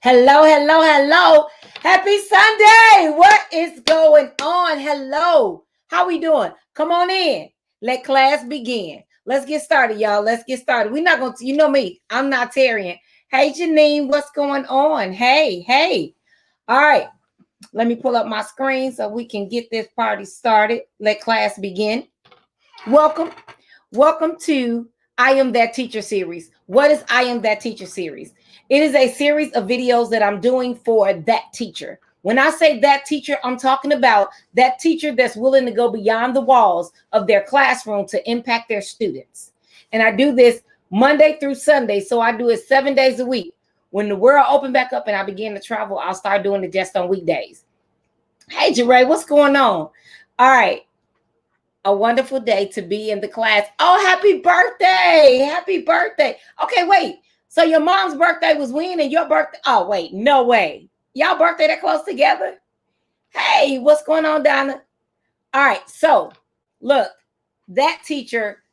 Hello, hello, hello. Happy Sunday. What is going on? Hello. How we doing? Come on in. Let class begin. Let's get started, y'all. Let's get started. We're not going to, you know me, I'm not Tarian. Hey, Janine, what's going on? Hey. All right. Let me pull up my screen so we can get this party started. Let class begin. Welcome to I Am That Teacher series. What is I Am That Teacher series? It is a series of videos that I'm doing for that teacher. When I say that teacher, I'm talking about that teacher that's willing to go beyond the walls of their classroom to impact their students. And I do this Monday through Sunday. So I do it 7 days a week. When the world opened back up and I began to travel, I'll start doing it just on weekdays. Hey, Jeray, what's going on? All right. A wonderful day to be in the class. Oh, happy birthday. Happy birthday. Okay, wait. So your mom's birthday was when and your birthday? Oh, wait, no way. Y'all birthday that close together? Hey, what's going on, Donna? All right, so look, that teacher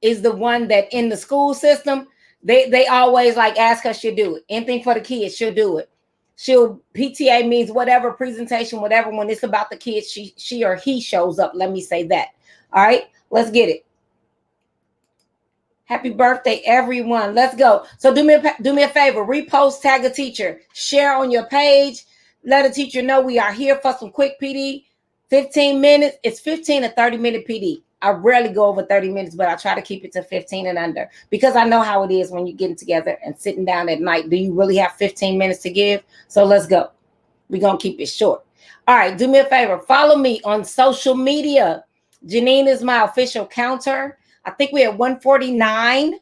is the one that in the school system, they always like ask her, she'll do it. Anything for the kids, she'll do it. She'll PTA means whatever presentation, whatever, when it's about the kids, she or he shows up. Let me say that. All right, let's get it. Happy birthday, everyone. Let's go. So do me a favor. Repost, tag a teacher, share on your page. Let a teacher know we are here for some quick PD. 15 minutes. It's 15 to 30-minute PD. I rarely go over 30 minutes, but I try to keep it to 15 and under because I know how it is when you're getting together and sitting down at night. Do you really have 15 minutes to give? So let's go. We're going to keep it short. All right, do me a favor. Follow me on social media. Janine is my official counter. I think we're at 149.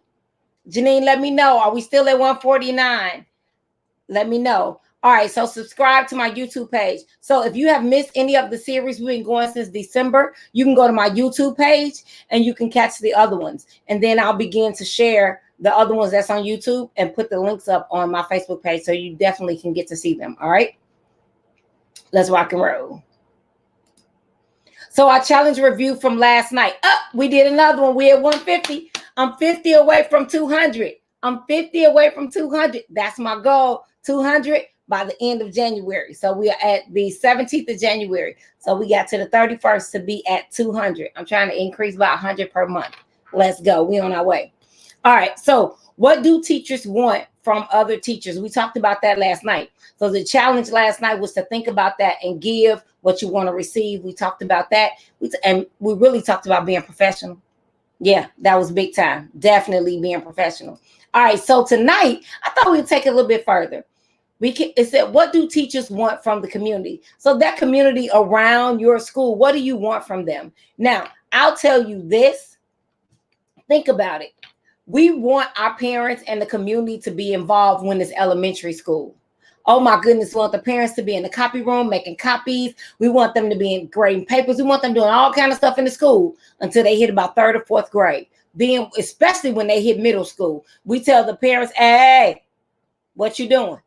Janine, let me know. Are we still at 149? Let me know. All right, so subscribe to my YouTube page. So if you have missed any of the series, we've been going since December, you can go to my YouTube page and you can catch the other ones. And then I'll begin to share the other ones that's on YouTube and put the links up on my Facebook page so you definitely can get to see them. All right, let's rock and roll. So our challenge review from last night. We did another one. We're at 150. I'm 50 away from 200. I'm 50 away from 200. That's my goal. 200 by the end of January. So we are at the 17th of January. So we got to the 31st to be at 200. I'm trying to increase by 100 per month. Let's go. We on our way. All right. So what do teachers want from other teachers? We talked about that last night. So the challenge last night was to think about that and give what you want to receive. We talked about that. And we really talked about being professional. Yeah, that was big time. Definitely being professional. All right. So tonight, I thought we'd take it a little bit further. It said, what do teachers want from the community? So that community around your school, what do you want from them? Now, I'll tell you this. Think about it. We want our parents and the community to be involved when it's elementary school. Oh my goodness, we want the parents to be in the copy room making copies. We want them to be in grading papers. We want them doing all kind of stuff in the school until they hit about 3rd or 4th grade. Especially when they hit middle school. We tell the parents, hey, what you doing?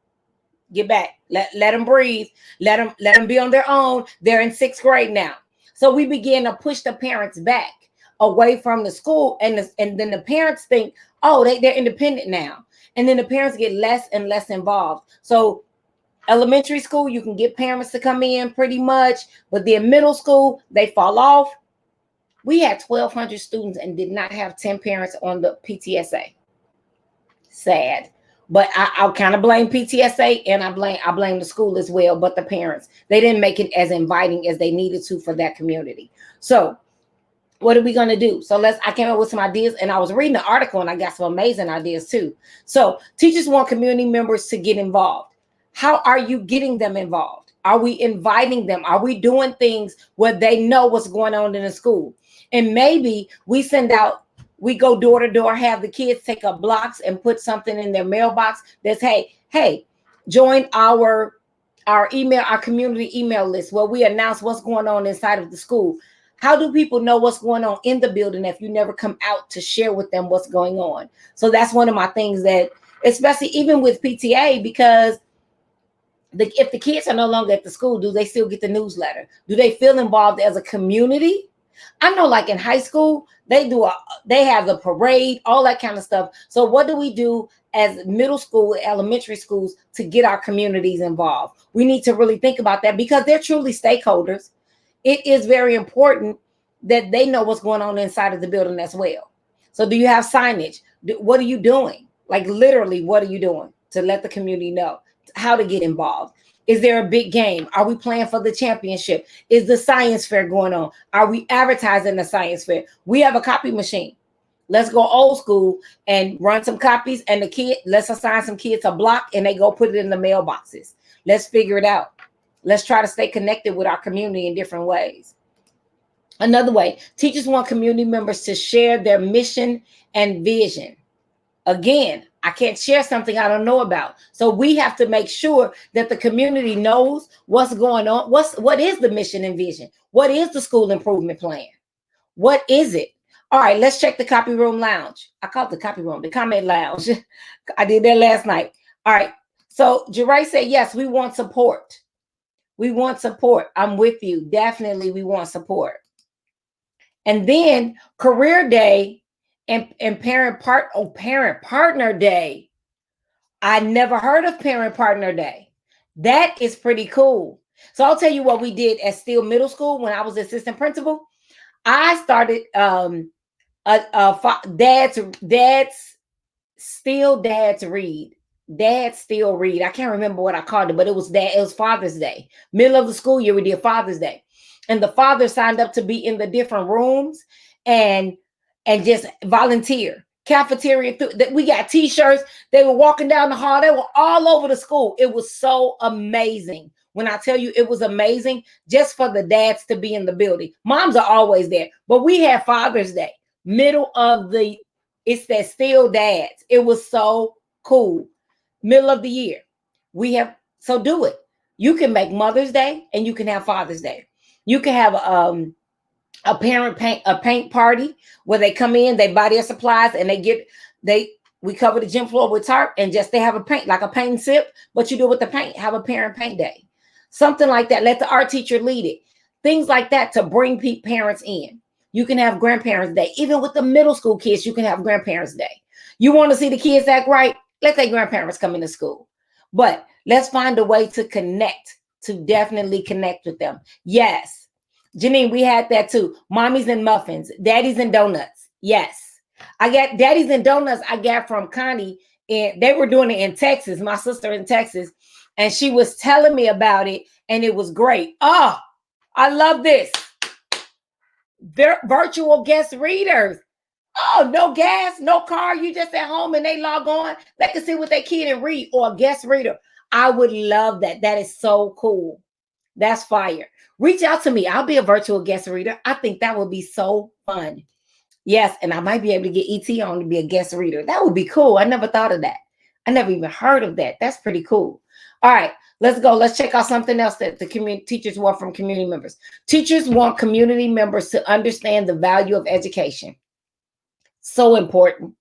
Get back. Let them breathe. Let them be on their own. They're in 6th grade now. So we begin to push the parents back away from the school. And then the parents think, oh, they're independent now. And then the parents get less and less involved. So elementary school, you can get parents to come in pretty much. But then middle school, they fall off. We had 1,200 students and did not have 10 parents on the PTSA. Sad. But I kind of blame PTSA and I blame the school as well, but the parents, they didn't make it as inviting as they needed to for that community. So what are we going to do? So I came up with some ideas and I was reading the article and I got some amazing ideas too. So teachers want community members to get involved. How are you getting them involved? Are we inviting them? Are we doing things where they know what's going on in the school? And maybe we go door to door, have the kids take up blocks and put something in their mailbox that's, hey, join our community email list where we announce what's going on inside of the school. How do people know what's going on in the building if you never come out to share with them what's going on? So that's one of my things that, especially even with PTA, because if the kids are no longer at the school, do they still get the newsletter? Do they feel involved as a community? I know, like in high school, they have the parade, all that kind of stuff. So what do we do as middle school, elementary schools to get our communities involved? We need to really think about that because they're truly stakeholders. It is very important that they know what's going on inside of the building as well. So do you have signage? What are you doing? Like literally, what are you doing to let the community know how to get involved? Is there a big game? Are we playing for the championship? Is the science fair going on? Are we advertising the science fair? We have a copy machine. Let's go old school and run some copies, and let's assign some kids a block and they go put it in the mailboxes. Let's figure it out. Let's try to stay connected with our community in different ways. Another way, teachers want community members to share their mission and vision. Again, I can't share something I don't know about. So we have to make sure that the community knows what's going on. What is the mission and vision? What is the school improvement plan? What is it? All right, let's check the copy room lounge. I call it the copy room, the comment lounge. I did that last night. All right. So Jeray said, yes, we want support. We want support. I'm with you. Definitely, we want support. And then career day and parent partner day. I never heard of parent partner day. That is pretty cool. So I'll tell you what we did at Steele Middle School when I was assistant principal. I started dad's read. Dad still read. I can't remember what I called it, but it was Father's Day. Middle of the school year, we did Father's Day. And the father signed up to be in the different rooms and just volunteer. Cafeteria, we got t-shirts. They were walking down the hall. They were all over the school. It was so amazing. When I tell you it was amazing, just for the dads to be in the building. Moms are always there, but we had Father's Day, it's that still dads. It was so cool. Middle of the year. So do it. You can make Mother's Day and you can have Father's Day. You can have a parent paint party where they come in, they buy their supplies, and we cover the gym floor with tarp and they have a paint, like a paint and sip, but you do it with the paint. Have a parent paint day. Something like that. Let the art teacher lead it. Things like that to bring parents in. You can have Grandparents Day. Even with the middle school kids, you can have Grandparents Day. You want to see the kids act right? Let their grandparents come into school. But let's find a way to connect, to definitely connect with them. Yes. Janine, we had that too. Mommies and muffins, daddies and donuts. Yes. I got daddies and donuts I got from Connie, and they were doing it in Texas, my sister in Texas, and she was telling me about it, and it was great. Oh, I love this. Virtual guest readers. Oh, no gas, no car. You just at home and they log on. They can sit with their kid and read, or a guest reader. I would love that. That is so cool. That's fire. Reach out to me. I'll be a virtual guest reader. I think that would be so fun. Yes, and I might be able to get ET on to be a guest reader. That would be cool. I never thought of that. I never even heard of that. That's pretty cool. All right, let's go. Let's check out something else that the teachers want from community members. Teachers want community members to understand the value of education. So important.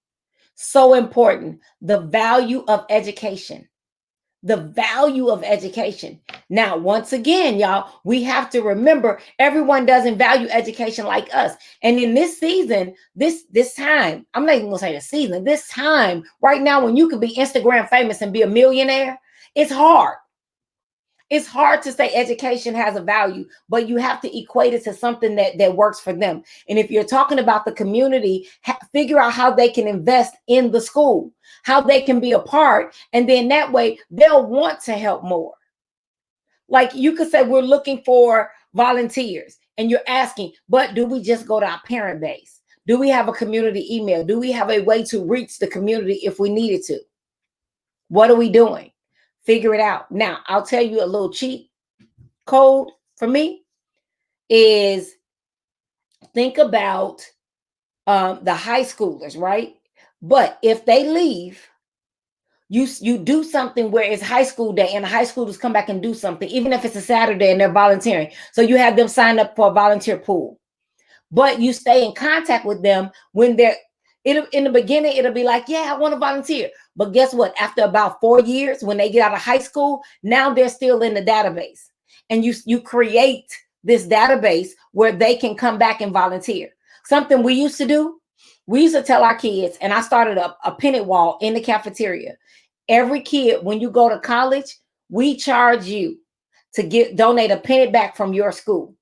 So important. The value of education. The value of education. Now, once again, y'all, we have to remember everyone doesn't value education like us. And in this season, this time, I'm not even gonna say the season, this time right now, when you could be Instagram famous and be a millionaire, it's hard. It's hard to say education has a value, but you have to equate it to something that works for them. And if you're talking about the community, figure out how they can invest in the school, how they can be a part, and then that way they'll want to help more. Like you could say, we're looking for volunteers, and you're asking, but do we just go to our parent base? Do we have a community email? Do we have a way to reach the community if we needed to? What are we doing? Figure it out. Now, I'll tell you a little cheat code for me is think about the high schoolers, right? But if they leave, you do something where it's high school day and the high schoolers come back and do something, even if it's a Saturday and they're volunteering. So you have them sign up for a volunteer pool. But you stay in contact with them when in the beginning, it'll be like, yeah, I want to volunteer. But guess what? After about 4 years, when they get out of high school, now they're still in the database. And you create this database where they can come back and volunteer. Something we used to do, we used to tell our kids, and I started a pennant wall in the cafeteria. Every kid, when you go to college, we charge you to donate a pennant back from your school.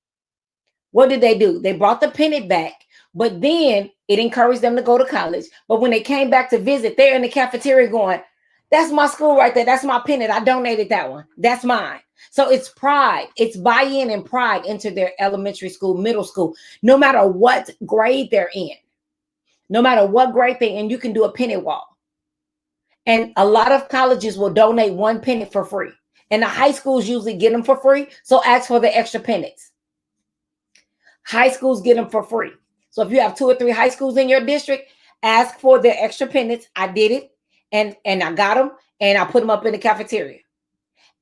What did they do? They brought the pennant back, but then it encouraged them to go to college. But when they came back to visit, they're in the cafeteria going, that's my school right there. That's my pennant. I donated that one. That's mine. So it's pride. It's buy-in and pride into their elementary school, middle school, no matter what grade they're in. No matter what grade they're in, you can do a pennant wall. And a lot of colleges will donate one pennant for free. And the high schools usually get them for free. So ask for the extra pennants. High schools get them for free. So if you have 2 or 3 high schools in your district, ask for their extra pennants. I did it. And I got them and I put them up in the cafeteria.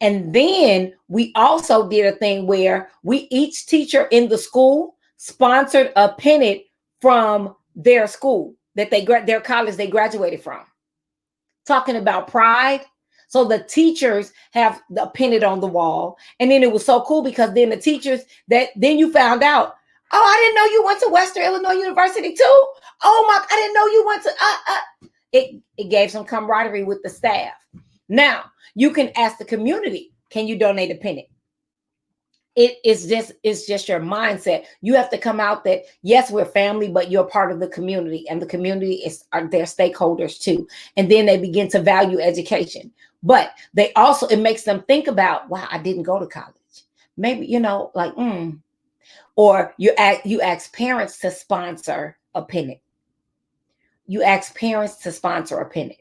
And then we also did a thing where each teacher in the school sponsored a pennant from their school that their college they graduated from. Talking about pride. So the teachers have the pennant on the wall. And then it was so cool because then the teachers then you found out, oh, I didn't know you went to Western Illinois University too. Oh my, I didn't know you went to It gave some camaraderie with the staff. Now, you can ask the community, can you donate a pennant? It's just your mindset. You have to come out that, yes, we're family, but you're part of the community, and the community are their stakeholders too. And then they begin to value education. But they also, it makes them think about, wow, I didn't go to college. Maybe, or you ask parents to sponsor a pennant. You ask parents to sponsor a pennant.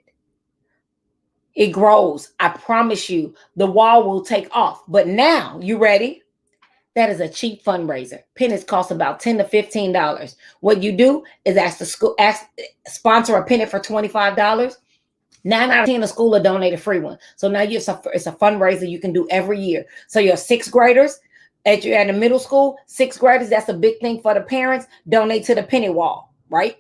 It grows. I promise you, the wall will take off. But now, you ready? That is a cheap fundraiser. Pennants cost about $10 to $15. What you do is sponsor a pennant for $25. 9 out of 10 a school will donate a free one. So now it's a fundraiser you can do every year. So your 6th graders, you're at the middle school, 6th graders, that's a big thing for the parents. Donate to the pennant wall, right?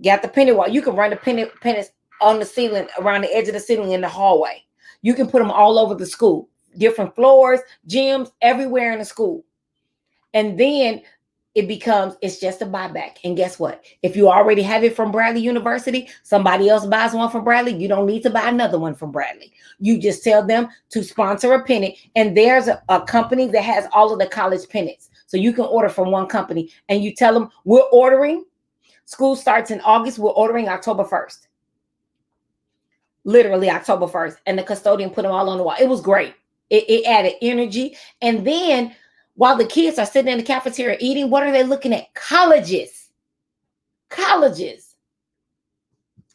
Got the pennant wall. You can run the pennants on the ceiling, around the edge of the ceiling in the hallway. You can put them all over the school, different floors, gyms, everywhere in the school. And then it's just a buyback. And guess what? If you already have it from Bradley University, somebody else buys one from Bradley, you don't need to buy another one from Bradley. You just tell them to sponsor a pennant. And there's a company that has all of the college pennants. So you can order from one company and you tell them, we're ordering. School starts in August. We're ordering October 1st. Literally October 1st. And the custodian put them all on the wall. It was great. It added energy. And then while the kids are sitting in the cafeteria eating, what are they looking at? Colleges. Colleges.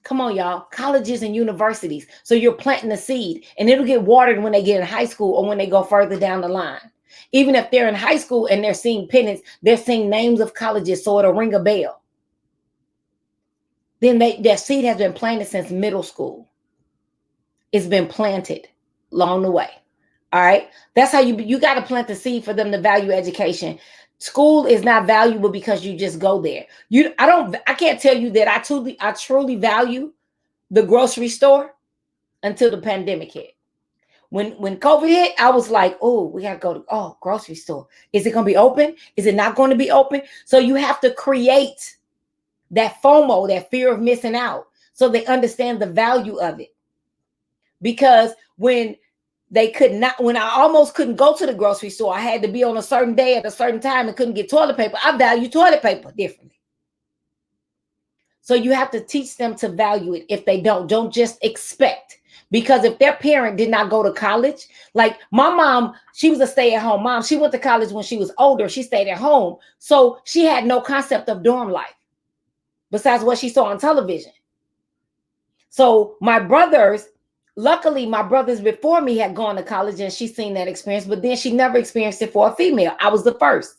Come on, y'all. Colleges and universities. So you're planting a seed and it'll get watered when they get in high school or when they go further down the line. Even if they're in high school and they're seeing pennants, they're seeing names of colleges, so it'll ring a bell. Then that seed has been planted since middle school. It's been planted along the way. All right. That's how you got to plant the seed for them to value education. School is not valuable because you just go there. I can't tell you that I truly value the grocery store until the pandemic hit. When COVID hit, I was like, oh, we got to go to grocery store. Is it going to be open? Is it not going to be open? So you have to create that FOMO, that fear of missing out, so they understand the value of it. Because when I almost couldn't go to the grocery store, I had to be on a certain day at a certain time and couldn't get toilet paper. I value toilet paper differently. So you have to teach them to value it. If they don't just expect. Because if their parent did not go to college, like my mom, she was a stay-at-home mom. She went to college when she was older. She stayed at home. So she had no concept of dorm life besides what she saw on television. So luckily, my brothers before me had gone to college and she's seen that experience, but then she never experienced it for a female. I was the first.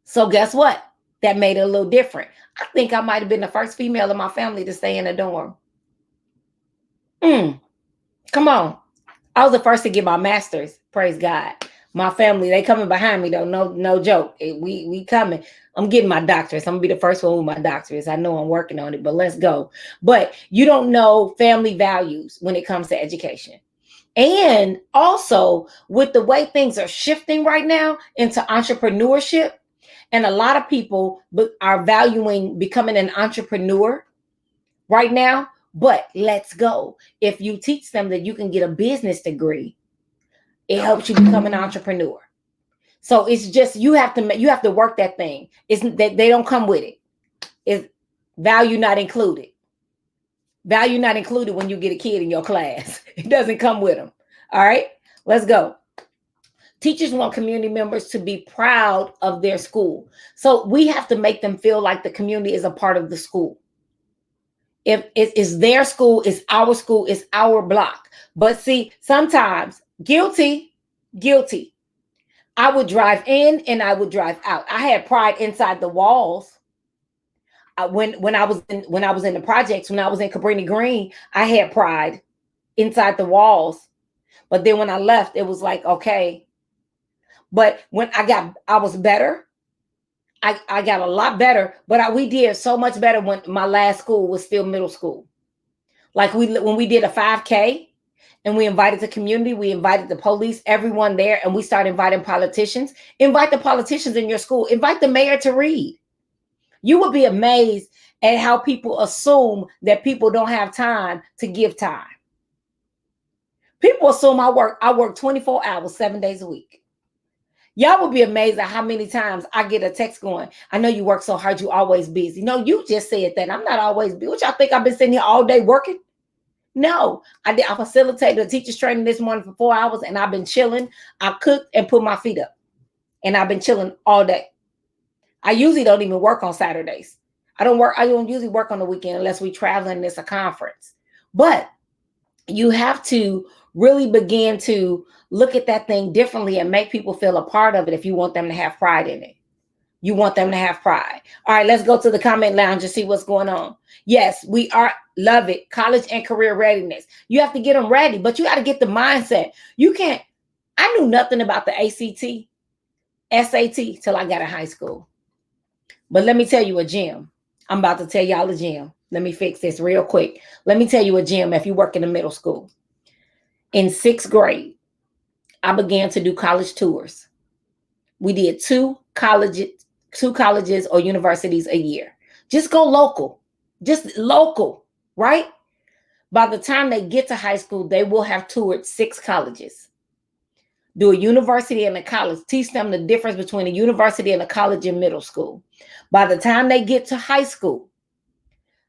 So guess what? That made it a little different. I think I might have been the first female in my family to stay in a dorm. Come on. I was the first to get my master's. Praise God. My family, they coming behind me though. No joke. We coming. I'm getting my doctorate. I'm gonna be the first one with my doctorate. I know I'm working on it, but let's go. But you don't know family values when it comes to education. And also, with the way things are shifting right now into entrepreneurship, and a lot of people are valuing becoming an entrepreneur right now. But let's go. If you teach them that you can get a business degree, it helps you become an entrepreneur. So it's just you have to work that thing. It's that they don't come with it. It's value not included. Value not included when you get a kid in your class. It doesn't come with them. All right, let's go. Teachers want community members to be proud of their school. So we have to make them feel like the community is a part of the school. If it's their school, it's our block. But see, sometimes guilty. I would drive in and I would drive out. I had pride inside the walls. When I was in the projects, when I was in Cabrini Green, I had pride inside the walls. But then when I left, it was like, okay. But when I was better. I got a lot better, but we did so much better when my last school was still middle school. Like when we did a 5K and we invited the community, we invited the police, everyone there, and we started inviting politicians. Invite the politicians in your school. Invite the mayor to read. You would be amazed at how people assume that people don't have time to give time. People assume I work 24 hours, 7 days a week. Y'all would be amazed at how many times I get a text going, I know you work so hard, you always busy. No, you just said that. I'm not always busy. What y'all think I've been sitting here all day working? No, I facilitated a teacher's training this morning for 4 hours and I've been chilling. I cooked and put my feet up and I've been chilling all day. I usually don't even work on Saturdays. I don't usually work on the weekend unless we traveling and it's a conference. But you have to really begin to look at that thing differently and make people feel a part of it if you want them to have pride in it. You want them to have pride. All right, let's go to the comment lounge and see what's going on. Yes, we are. Love it. College and career readiness. You have to get them ready, but you got to get the mindset. You can't. I knew nothing about the ACT, SAT till I got in high school. But let me tell you a gem. I'm about to tell y'all a gem. Let me fix this real quick. Let me tell you a gem if you work in the middle school. In 6th grade, I began to do college tours. We did two colleges or universities a year. Just go local. Just local, right? By the time they get to high school, they will have toured 6 colleges. Do a university and a college. Teach them the difference between a university and a college in middle school. By the time they get to high school,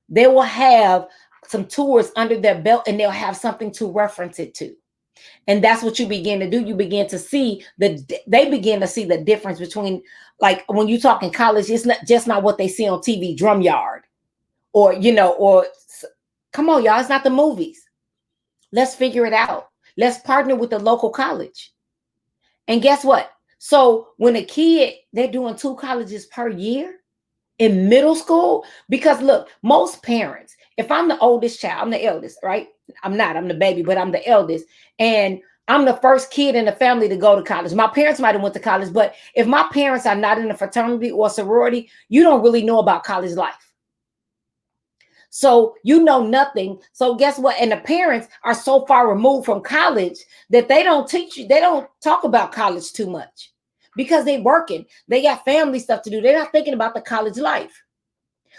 they will have some tours under their belt and they'll have something to reference it to. And that's what you begin to do. You begin to see they begin to see the difference between, like when you talk in college, it's not just not what they see on TV, drum yard, or come on, y'all, it's not the movies. Let's figure it out. Let's partner with the local college. And guess what? So when a kid, they're doing 2 colleges per year in middle school, because look, most parents, if I'm the oldest child, I'm the eldest, right? I'm the baby, but I'm the eldest. And I'm the first kid in the family to go to college. My parents might have went to college, but if my parents are not in a fraternity or sorority, you don't really know about college life. So you know nothing. So guess what? And the parents are so far removed from college that they don't teach you. They don't talk about college too much because they're working. They got family stuff to do. They're not thinking about the college life.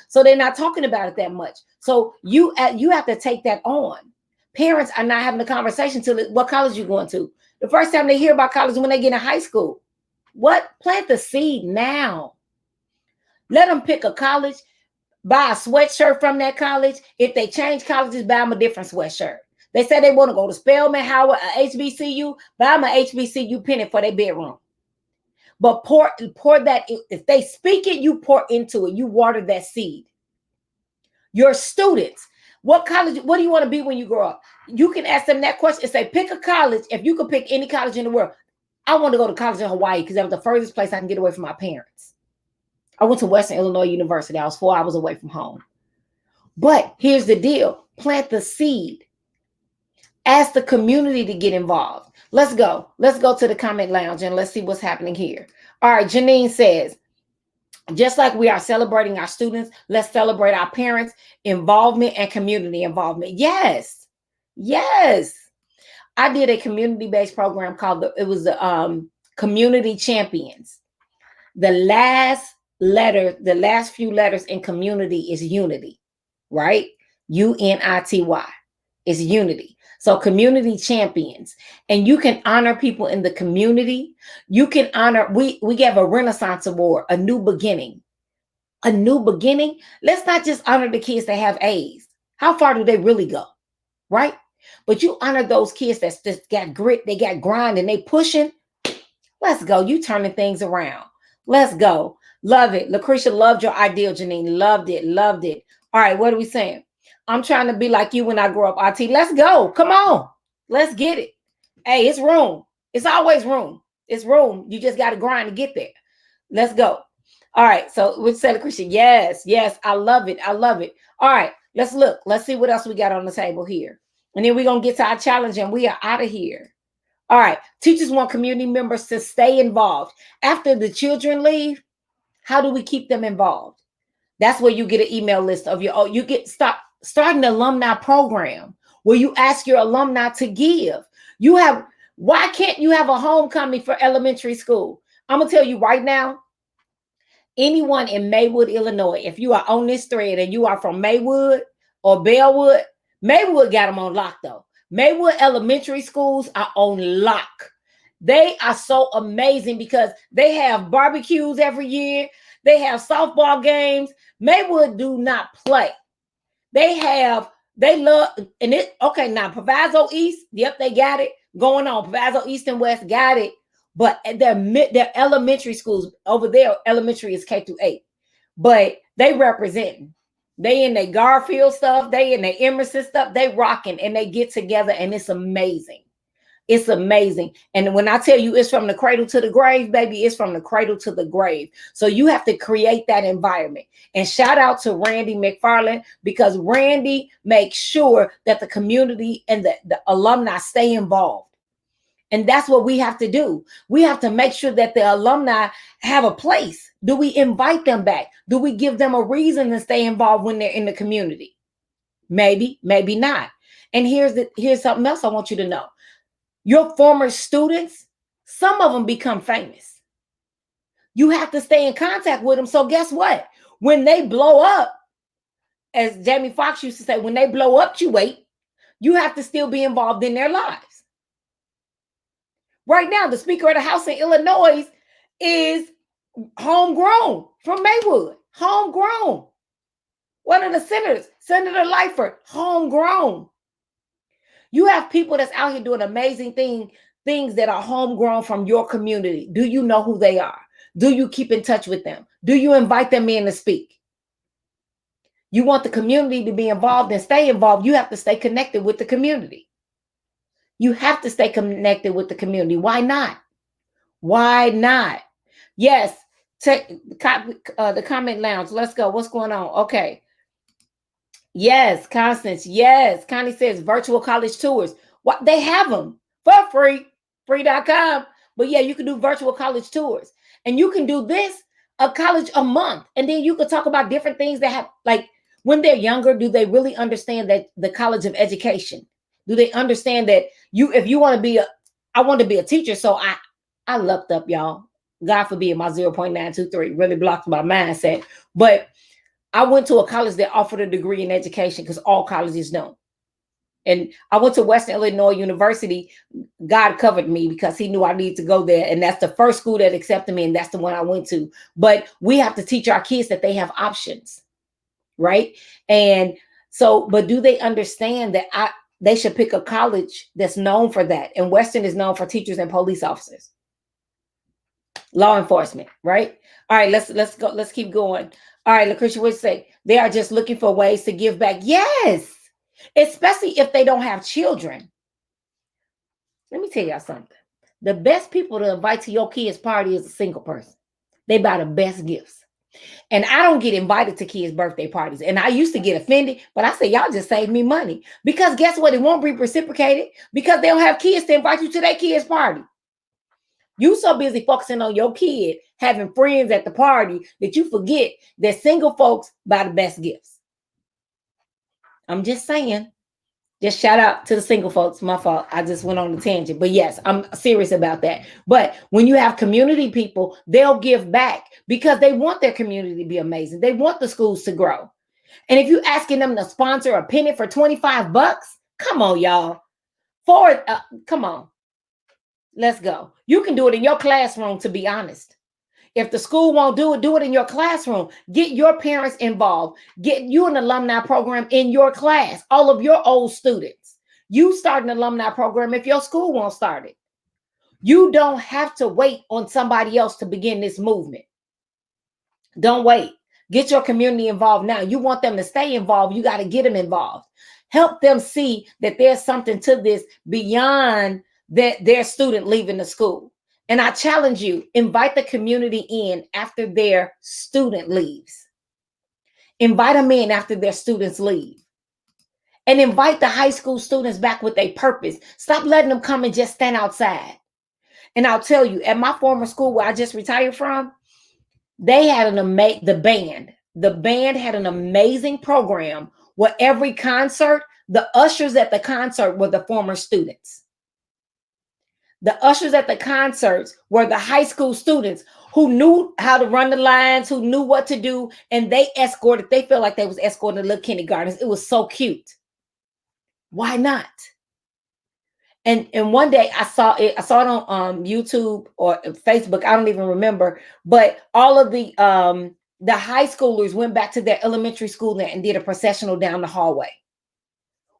So they're not talking about it that much. So you have to take that on. Parents are not having a conversation till what college you going to. The first time they hear about college is when they get in high school. What? Plant the seed now. Let them pick a college. Buy a sweatshirt from that college. If they change colleges, buy them a different sweatshirt. They say they want to go to Spelman, Howard, HBCU. Buy them an HBCU pennant for their bedroom. But pour that. If they speak it, you pour into it. You water that seed. Your students, what college? What do you want to be when you grow up? You can ask them that question and say, pick a college. If you could pick any college in the world, I want to go to college in Hawaii because that was the furthest place I can get away from my parents. I went to Western Illinois University. I was 4 hours away from home. But here's the deal. Plant the seed. Ask the community to get involved. Let's go. Let's go to the comment lounge and let's see what's happening here. All right, Janine says, just like we are celebrating our students, let's celebrate our parents' involvement and community involvement. Yes. Yes. I did a community-based program called Community Champions. The last few letters in community is unity, right? UNITY is unity. So community champions, and you can honor people in the community. You can honor, we gave a Renaissance Award, a new beginning. A new beginning. Let's not just honor the kids that have A's. How far do they really go? Right? But you honor those kids that's just got grit, they got grind, and they pushing. Let's go. You turning things around. Let's go. Love it. Lucretia loved your ideal, Janine. Loved it. Loved it. All right. What are we saying? I'm trying to be like you when I grow up, RT. Let's go. Come on. Let's get it. Hey, it's room. It's always room. It's room. You just got to grind to get there. Let's go. All right. So we said, Lucretia, yes, yes. I love it. I love it. All right. Let's look. Let's see what else we got on the table here. And then we're going to get to our challenge and we are out of here. All right. Teachers want community members to stay involved. After the children leave, how do we keep them involved? That's where you get an email list of your, you get start an alumni program where you ask your alumni to give. Why can't you have a homecoming for elementary school? I'm going to tell you right now, anyone in Maywood, Illinois, if you are on this thread and you are from Maywood or Bellwood, Maywood got them on lock though. Maywood elementary schools are on lock. They are so amazing because they have barbecues every year. They have softball games. Maywood do not play. They love, and it, okay, now Proviso East, yep, they got it going on. Proviso East and West got it. But their elementary schools over there, elementary is K-8. But they representing. They in their Garfield stuff, they in their Emerson stuff, they rocking and they get together and it's amazing. It's amazing. And when I tell you it's from the cradle to the grave, baby, it's from the cradle to the grave. So you have to create that environment. And shout out to Randy McFarland because Randy makes sure that the community and the alumni stay involved. And that's what we have to do. We have to make sure that the alumni have a place. Do we invite them back? Do we give them a reason to stay involved when they're in the community? Maybe, maybe not. And here's something else I want you to know. Your former students, some of them become famous. You have to stay in contact with them. So guess what? When they blow up, as Jamie Foxx used to say, when they blow up, you have to still be involved in their lives. Right now, the Speaker of the House in Illinois is homegrown from Maywood. Homegrown. One of the senators, Senator Lightford, homegrown. You have people that's out here doing amazing things that are homegrown from your community. Do you know who they are? Do you keep in touch with them? Do you invite them in to speak? You want the community to be involved and stay involved. You have to stay connected with the community. You have to stay connected with the community. Why not? Why not? Yes. Take the comment lounge. Let's go. What's going on? Okay. Yes, Constance. Yes. Connie says virtual college tours. What they have them for free. Free.com. But yeah, you can do virtual college tours. And you can do this a college a month. And then you could talk about different things that have, like when they're younger, do they really understand that the college of education? Do they understand that if you want to be I want to be a teacher, so I lucked up, y'all. God forbid my 0.923 really blocked my mindset. But I went to a college that offered a degree in education because all colleges don't. And I went to Western Illinois University. God covered me because he knew I needed to go there. And that's the first school that accepted me. And that's the one I went to. But we have to teach our kids that they have options, right? And so, but do they understand that they should pick a college that's known for that? And Western is known for teachers and police officers, law enforcement, right? All right, let's go. Let's keep going. All right, Lucretia would say they are just looking for ways to give back. Yes, especially if they don't have children. Let me tell y'all something. The best people to invite to your kids' party is a single person. They buy the best gifts. And I don't get invited to kids' birthday parties. And I used to get offended, but I say, y'all just save me money. Because guess what? It won't be reciprocated because they don't have kids to invite you to their kids' party. You so busy focusing on your kid having friends at the party that you forget that single folks buy the best gifts. I'm just saying. Just shout out to the single folks. My fault. I just went on a tangent. But yes, I'm serious about that. But when you have community people, they'll give back because they want their community to be amazing. They want the schools to grow. And if you're asking them to sponsor a pennant for $25, come on, y'all. Come on. Let's go. You can do it in your classroom, to be honest. If the school won't do it in your classroom. Get your parents involved. Get you an alumni program in your class. All of your old students. You start an alumni program if your school won't start it. You don't have to wait on somebody else to begin this movement. Don't wait. Get your community involved now. You want them to stay involved. You got to get them involved. Help them see that there's something to this beyond their student leaving the school. And I challenge you, invite the community in after their student leaves. Invite them in after their students leave. And invite the high school students back with a purpose. Stop letting them come and just stand outside. And I'll tell you, at my former school where I just retired from, they had the band had an amazing program where every concert, the ushers at the concert were the former students. The ushers at the concerts were the high school students who knew how to run the lines, who knew what to do, and they felt like they was escorting the little kindergartners. It was so cute. Why not? And one day I saw it on YouTube or Facebook, I don't even remember, but all of the high schoolers went back to their elementary school and did a processional down the hallway.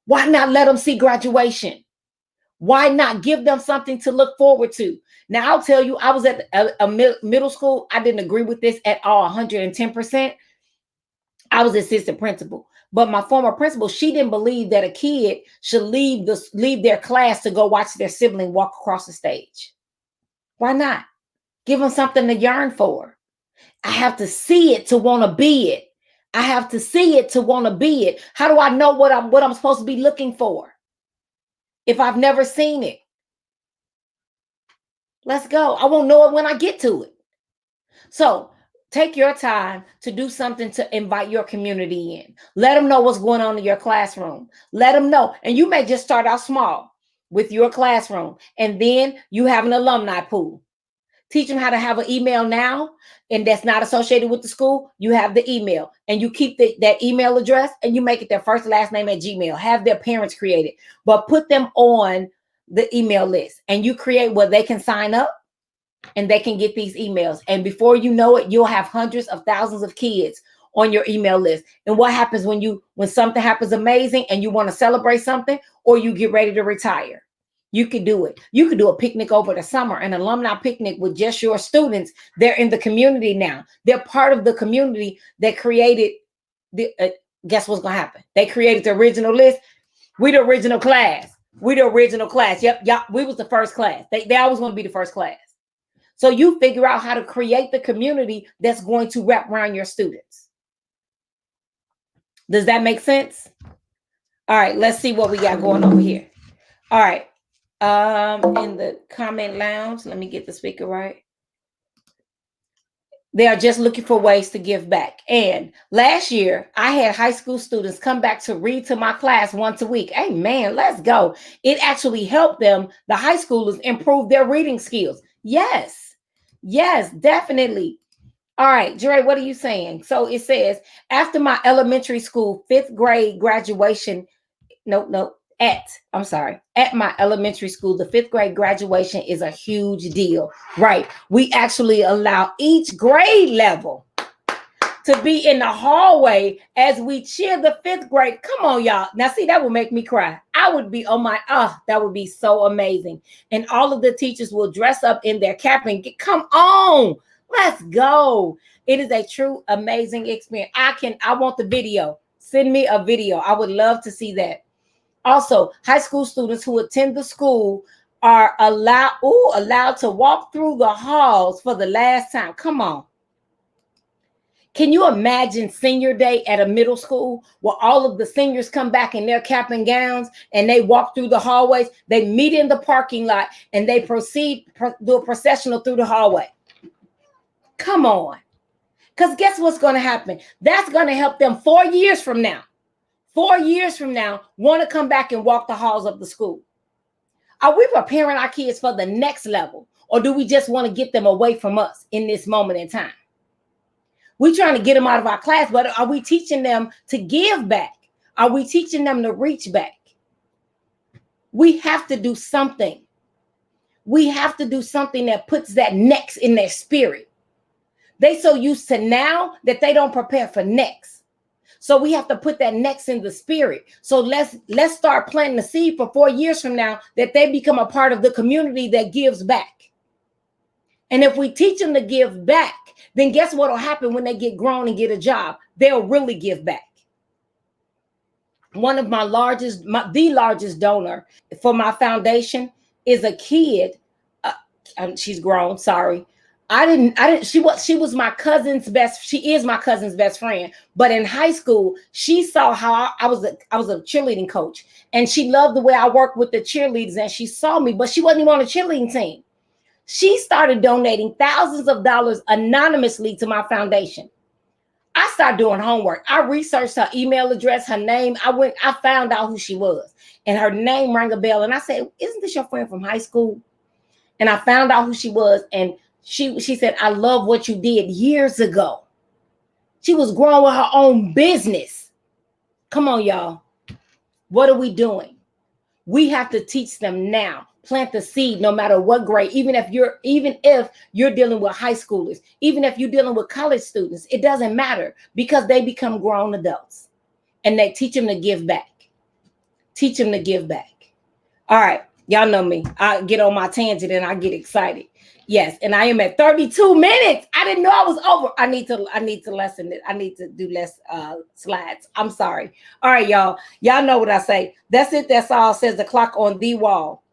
Why not let them see graduation? Why not give them something to look forward to? Now, I'll tell you, I was at a middle school. I didn't agree with this at all, 110%. I was assistant principal. But my former principal, she didn't believe that a kid should leave their class to go watch their sibling walk across the stage. Why not? Give them something to yearn for. I have to see it to want to be it. I have to see it to want to be it. How do I know what I'm supposed to be looking for if I've never seen it? Let's go. I won't know it when I get to it. So take your time to do something to invite your community in. Let them know what's going on in your classroom. Let them know. And you may just start out small with your classroom. And then you have an alumni pool. Teach them how to have an email now, and that's not associated with the school. You have the email, and you keep that email address, and you make it their first last name at Gmail. Have their parents create it, but put them on the email list, and you create where they can sign up and they can get these emails. And before you know it, you'll have hundreds of thousands of kids on your email list. And what happens when something happens amazing and you want to celebrate something, or you get ready to retire? You could do it. You could do a picnic over the summer, an alumni picnic with just your students. They're in the community now. They're part of the community that created the, guess what's going to happen? They created the original list. We the original class. Yep. We was the first class. They always want to be the first class. So you figure out how to create the community that's going to wrap around your students. Does that make sense? All right, let's see what we got going over here. All right. In the comment lounge, let me get the speaker right. They are just looking for ways to give back. And last year, I had high school students come back to read to my class once a week. Hey, man, let's go. It actually helped them, the high schoolers, improve their reading skills. Yes, definitely. All right, Dre, what are you saying? So it says, after my elementary school 5th grade graduation, at my elementary school, the 5th grade graduation is a huge deal, right? We actually allow each grade level to be in the hallway as we cheer the 5th grade. Come on, y'all. Now, see, that would make me cry. I would be that would be so amazing. And all of the teachers will dress up in their cap and come on, let's go. It is a true amazing experience. I want the video. Send me a video. I would love to see that. Also, high school students who attend the school are allowed to walk through the halls for the last time. Come on. Can you imagine senior day at a middle school where all of the seniors come back in their cap and gowns and they walk through the hallways? They meet in the parking lot and they do a processional through the hallway. Come on. Because guess what's going to happen? That's going to help them 4 years from now. 4 years from now want to come back and walk the halls of the school? Are we preparing our kids for the next level, or do we just want to get them away from us in this moment in time? We're trying to get them out of our class, but are we teaching them to give back? Are we teaching them to reach back? We have to do something. We have to do something that puts that next in their spirit. They so used to now that they don't prepare for next. So we have to put that next in the spirit. So let's start planting the seed for 4 years from now that they become a part of the community that gives back. And if we teach them to give back, then guess what will happen when they get grown and get a job? They'll really give back. One of the largest donor for my foundation is a kid. She's grown. Sorry. She was my cousin's best. She is my cousin's best friend. But in high school, she saw how I was a cheerleading coach, and she loved the way I worked with the cheerleaders. And she saw me, but she wasn't even on a cheerleading team. She started donating thousands of dollars anonymously to my foundation. I started doing homework. I researched her email address, her name. I found out who she was, and her name rang a bell. And I said, "Isn't this your friend from high school?" And I found out who she was, and she said, "I love what you did years ago." She was growing with her own business. Come on, y'all. What are we doing? We have to teach them now. Plant the seed no matter what grade, even if you're dealing with high schoolers, even if you're dealing with college students, it doesn't matter, because they become grown adults and they teach them to give back. Teach them to give back. All right. Y'all know me. I get on my tangent and I get excited. Yes, and I am at 32 minutes. I didn't know I was over. I need to lessen it. I need to do less slides. I'm sorry. All right, y'all. Y'all know what I say. That's it. That's all. Says the clock on the wall.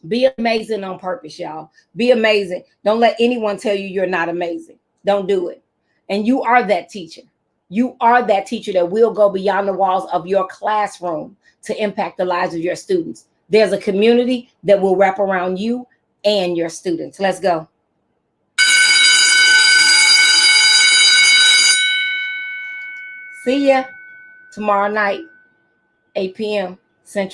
Be amazing on purpose, y'all. Be amazing. Don't let anyone tell you you're not amazing. Don't do it. And you are that teacher. You are that teacher that will go beyond the walls of your classroom to impact the lives of your students. There's a community that will wrap around you and your students. Let's go. See ya tomorrow night, 8 p.m. Central.